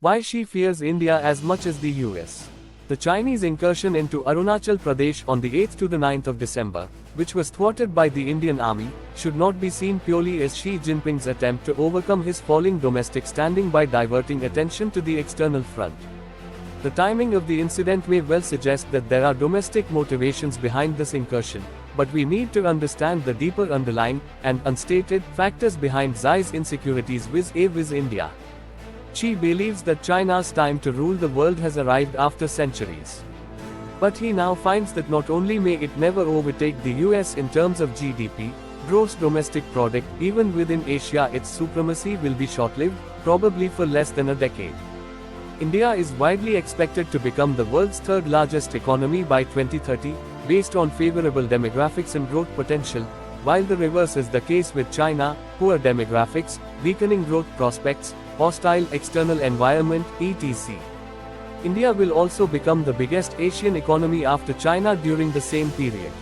Why Xi fears India as much as the US. The Chinese incursion into Arunachal Pradesh on the 8th to the 9th of December, which was thwarted by the Indian army, should not be seen purely as Xi Jinping's attempt to overcome his falling domestic standing by diverting attention to the external front. The timing of the incident may well suggest that there are domestic motivations behind this incursion, but we need to understand the deeper underlying, and unstated, factors behind Xi's insecurities vis-à-vis India. Xi believes that China's time to rule the world has arrived after centuries. But he now finds that not only may it never overtake the US in terms of GDP, gross domestic product, even within Asia its supremacy will be short-lived, probably for less than a decade. India is widely expected to become the world's third largest economy by 2030, based on favourable demographics and growth potential, while the reverse is the case with China: poor demographics, weakening growth prospects, hostile external environment, etc. India will also become the biggest Asian economy after China during the same period.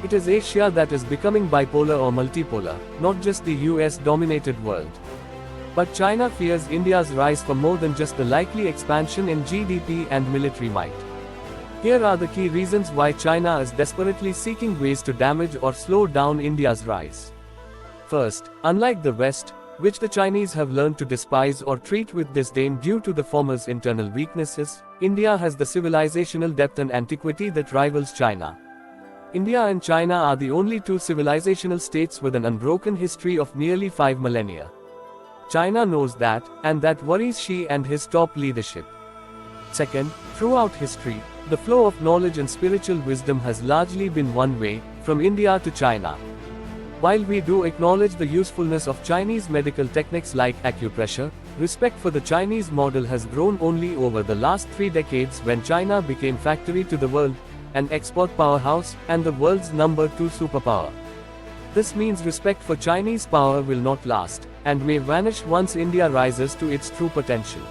It is Asia that is becoming bipolar or multipolar, not just the US-dominated world. But China fears India's rise for more than just the likely expansion in GDP and military might. Here are the key reasons why China is desperately seeking ways to damage or slow down India's rise. First, unlike the West, which the Chinese have learned to despise or treat with disdain due to the former's internal weaknesses, India has the civilizational depth and antiquity that rivals China. India and China are the only two civilizational states with an unbroken history of nearly 5 millennia. China knows that, and that worries Xi and his top leadership. Second, throughout history, the flow of knowledge and spiritual wisdom has largely been one way, from India to China. While we do acknowledge the usefulness of Chinese medical techniques like acupressure, respect for the Chinese model has grown only over the last 3 decades when China became factory to the world, an export powerhouse, and the world's #2 superpower. This means respect for Chinese power will not last, and may vanish once India rises to its true potential.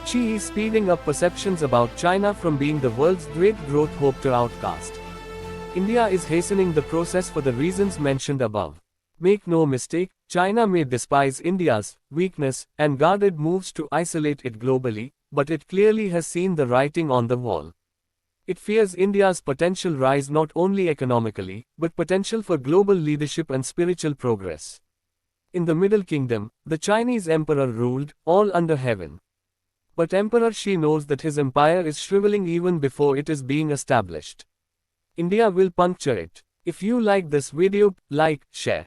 Xi is speeding up perceptions about China from being the world's great growth hope to outcast. India is hastening the process for the reasons mentioned above. Make no mistake, China may despise India's weakness and guarded moves to isolate it globally, but it clearly has seen the writing on the wall. It fears India's potential rise not only economically, but potential for global leadership and spiritual progress. In the Middle Kingdom, the Chinese emperor ruled, all under heaven. But Emperor Xi knows that his empire is shriveling even before it is being established. India will puncture it. If you like this video, like, share.